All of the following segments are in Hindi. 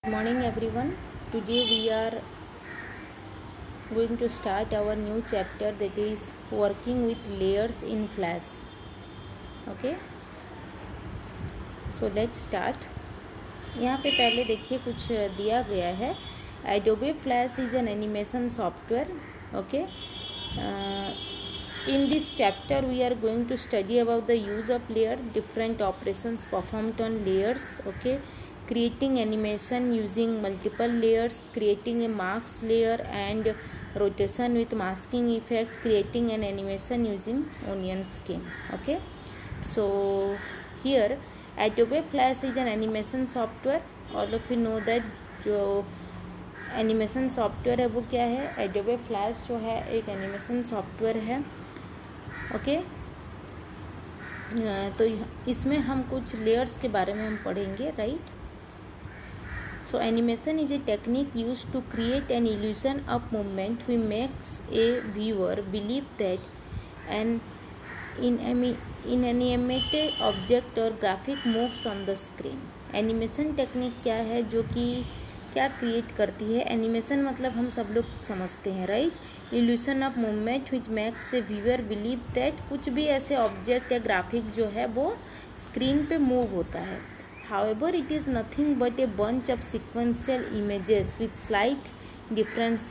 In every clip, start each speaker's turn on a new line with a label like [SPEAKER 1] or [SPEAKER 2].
[SPEAKER 1] Good morning everyone. Today we are going to start our new chapter, that is working with layers in Flash. Okay, so let's start. यहाँ पे पहले देखिए कुछ दिया गया है. Adobe Flash is an animation software. Okay, in this chapter we are going to study about the use of layer, different operations performed on layers. Okay, creating animation using multiple layers, creating a mask layer and rotation with masking effect, creating an animation using onion scheme. Okay, so here Adobe Flash is an animation software. All of you know that जो एनिमेशन सॉफ्टवेयर है वो क्या है. Adobe Flash जो है एक एनिमेशन सॉफ्टवेयर है. ओके, तो इसमें हम कुछ लेयर्स के बारे में हम पढ़ेंगे, right. So animation is a technique used to create an illusion of movement which makes a viewer believe that an inanimate object or graphic moves on the screen. Animation technique क्या है जो कि क्या क्रिएट करती है. एनिमेशन मतलब हम सब लोग समझते हैं, right. Evolution of movement which makes a viewer believe that कुछ भी ऐसे ऑब्जेक्ट या ग्राफिक्स जो है वो स्क्रीन पे मूव होता है. However, it is nothing but a bunch of sequential images with slight difference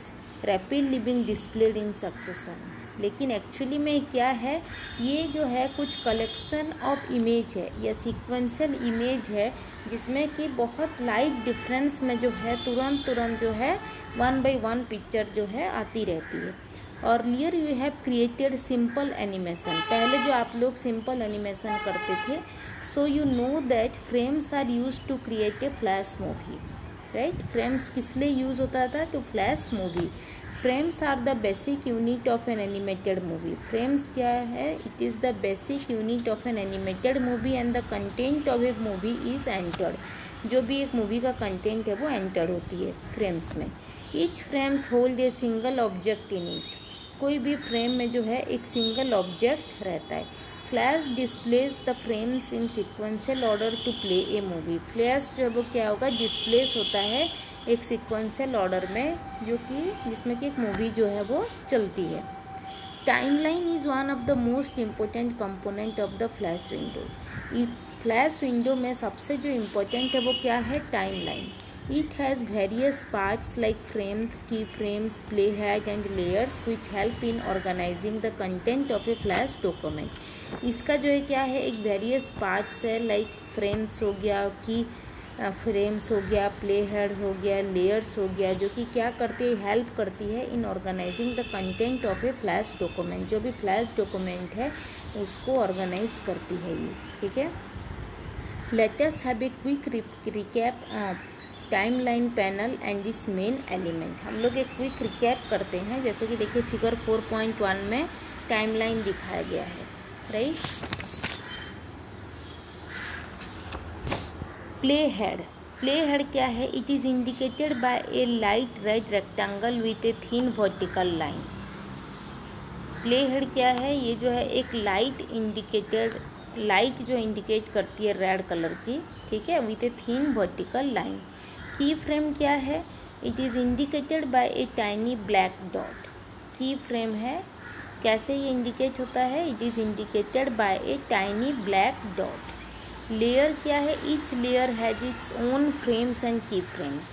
[SPEAKER 1] rapidly being displayed in succession. लेकिन एक्चुअली में क्या है, ये जो है कुछ कलेक्शन ऑफ इमेज है या सीक्वेंशियल इमेज है जिसमें कि बहुत लाइट डिफरेंस में जो है तुरंत जो है 1 by 1 पिक्चर जो है आती रहती है. और earlier you have created simple animation. पहले जो आप लोग सिंपल एनिमेशन करते थे, so you know that frames are use to create a Flash movie, right. Frames किस लिए यूज होता था? To Flash movie. Frames are the basic unit of an animated movie. Frames क्या है? It is the basic unit of an animated movie and the content of a movie is entered. जो भी एक मूवी का कंटेंट है वो एंटर होती है फ्रेम्स में. Each frames hold a single object in it. कोई भी फ्रेम में जो है एक सिंगल ऑब्जेक्ट रहता है. Flash displays the frames in sequential order to play a movie. Flash जो है वो क्या होगा? डिस्प्लेस होता है एक सिक्वेंशियल ऑर्डर में जो कि जिसमें कि एक मूवी जो है वो चलती है. Timeline is one of the most important component of the flash window. Flash window में सबसे जो इम्पोर्टेंट है वो क्या है? Timeline. It has various parts like frames, keyframes, playhead and layers which help in organizing the content of a flash document. इसका जो है क्या है? एक various parts है, like frames हो गया, की फ्रेम्स हो गया, प्ले हेड हो गया, लेयर्स हो गया, जो कि क्या करती है? हेल्प करती है in organising the content of a flash document. जो भी फ्लैश डॉक्यूमेंट है उसको ऑर्गेनाइज करती है ये, ठीक है. Let us have a quick recap timeline panel and this main element. हम लोग एक क्विक रिकैप करते हैं. जैसे कि देखिए फिगर 4.1 में टाइमलाइन दिखाया गया है, राइट. प्ले हेड क्या है? It is indicated by A light red rectangle with a thin vertical line. Play head क्या है? ये जो है एक लाइट जो इंडिकेट करती है रेड कलर की, ठीक है, with a thin vertical line. की फ्रेम क्या है? It is indicated by a tiny black dot. की फ्रेम है, कैसे ये इंडिकेट होता है? It is indicated by a tiny black dot. Layer क्या है? Each layer has its own frames and की फ्रेम्स.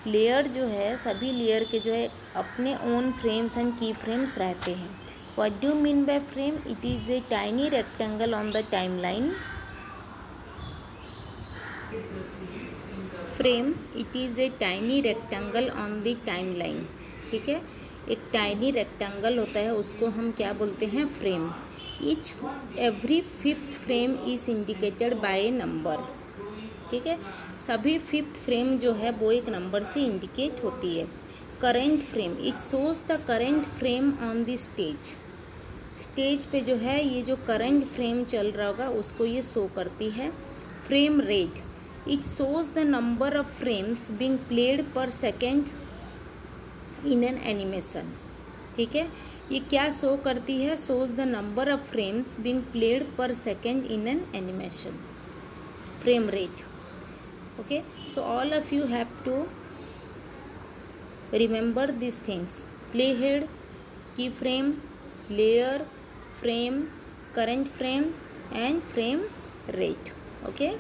[SPEAKER 1] लेयर जो है सभी लेयर के जो है अपने ओन फ्रेम्स एंड की फ्रेम्स रहते हैं. What do mean by frame? It is a tiny rectangle on the timeline. Frame it is a tiny rectangle on the timeline, ठीक है. एक टाइनी रेक्टेंगल होता है, उसको हम क्या बोलते हैं? Frame. Every fifth frame is indicated by A number, ठीक है. सभी फिफ्थ फ्रेम जो है वो एक नंबर से इंडिकेट होती है. Current frame it shows the current frame on the stage. Stage पे जो है ये जो करेंट फ्रेम चल रहा होगा उसको ये शो करती है. Frame rate it shows the number of frames being played per second in an animation, ठीक है. ये क्या शो करती है? Shows the number of frames being played per second in an animation. Frame rate. Okay, so all of you have to remember these things: playhead, keyframe, layer, frame, current frame and frame rate. Okay,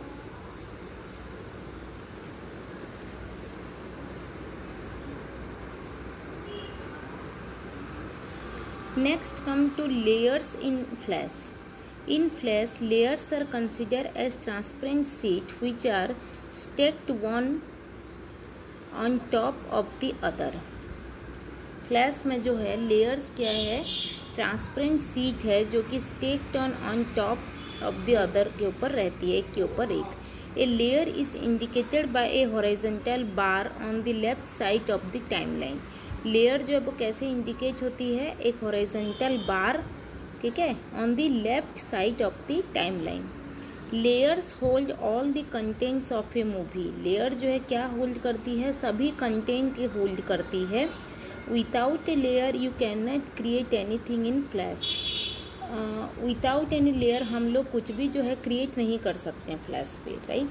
[SPEAKER 1] next come to layers in Flash. In Flash, layers are considered as transparent sheets which are stacked one on top of the other. Flash में जो है लेयर्स क्या है, ट्रांसपेरेंट शीट है जो कि stacked on top of the other के ऊपर रहती है, एक के ऊपर एक। A layer is indicated by A horizontal bar on the left side of the timeline. Layer जो है वो कैसे इंडिकेट होती है, एक हॉरिजॉन्टल बार, ठीक है, on the left side of the timeline. Layers hold all the contents of a movie. Layer जो है क्या होल्ड करती है, सभी कंटेंट के होल्ड करती है। Without a layer you can not create anything in flash. Without any layer हम लोग कुछ भी जो है क्रिएट नहीं कर सकते हैं फ्लैश पे, right.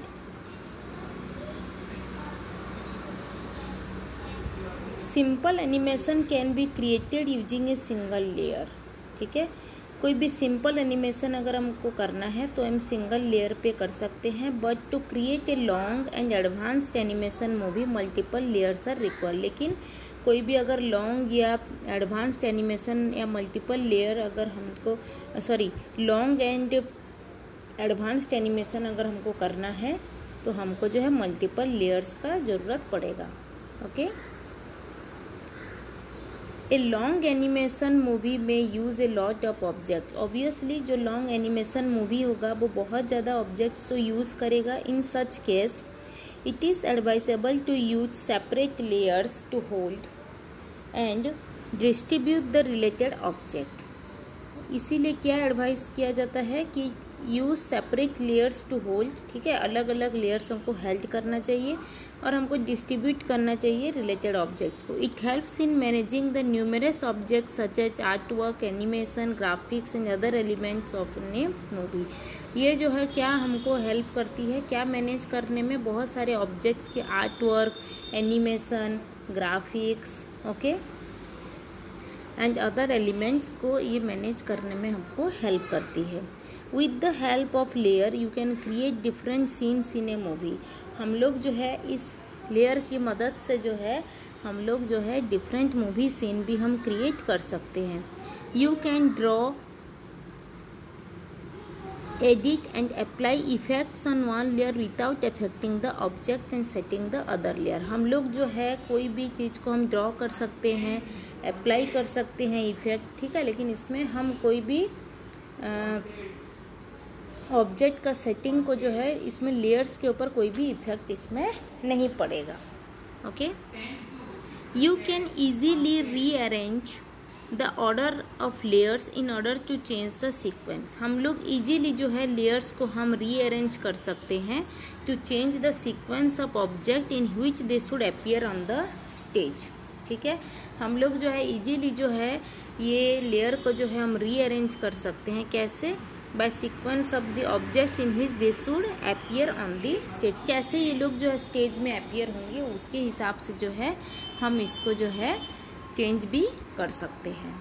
[SPEAKER 1] Simple animation can be created using a single layer, ठीक है। कोई भी सिंपल एनिमेशन अगर हमको करना है तो हम सिंगल लेयर पे कर सकते हैं, but to create a long and advanced animation movie multiple layers are required. लेकिन कोई भी अगर लॉन्ग या एडवांस्ड एनिमेशन या मल्टीपल लेयर अगर हमको लॉन्ग एंड एडवांस्ड एनिमेशन अगर हमको करना है तो हमको जो है मल्टीपल लेयर्स का ज़रूरत पड़ेगा। Okay, a long animation movie में use a lot of object. Obviously जो लॉन्ग एनिमेशन मूवी होगा वो बहुत ज़्यादा ऑब्जेक्ट्स को यूज़ करेगा। In such case it is advisable to use separate layers to hold and distribute the related object। इसीलिए क्या एडवाइस किया जाता है कि use separate layers to hold, ठीक है, अलग अलग लेयर्स हमको हेल्ड करना चाहिए और हमको डिस्ट्रीब्यूट करना चाहिए रिलेटेड ऑब्जेक्ट्स को। It helps in managing the numerous objects such as artwork, animation, graphics and other elements of a movie. ये जो है क्या हमको हेल्प करती है, क्या मैनेज करने में, बहुत सारे ऑब्जेक्ट्स के art work, animation, graphics, okay, and other elements को ये मैनेज करने में हमको हेल्प करती है। With the help of layer you can create different scenes in A movie. हम लोग जो है इस लेयर की मदद से जो है हम लोग जो है डिफरेंट मूवी सीन भी हम क्रिएट कर सकते हैं। You can draw, edit and apply effects on one layer without affecting the object and setting the other layer। हम लोग जो है कोई भी चीज़ को हम ड्रॉ कर सकते हैं, अप्लाई कर सकते हैं इफेक्ट, ठीक है, लेकिन इसमें हम कोई भी ऑब्जेक्ट का सेटिंग को जो है इसमें लेयर्स के ऊपर कोई भी इफेक्ट इसमें नहीं पड़ेगा। Okay, you can easily rearrange the order of layers in order to change the sequence. हम लोग इजीली जो है लेयर्स को हम रीअरेंज कर सकते हैं to change the sequence of object in which they should appear on the stage, ठीक है। हम लोग जो है इजीली जो है ये लेयर को जो है हम रीअरेंज कर सकते हैं, कैसे, by sequence of the objects in which they should appear on the stage. कैसे ये लोग जो है स्टेज में अपीयर होंगे उसके हिसाब से जो है हम इसको जो है चेंज भी कर सकते हैं।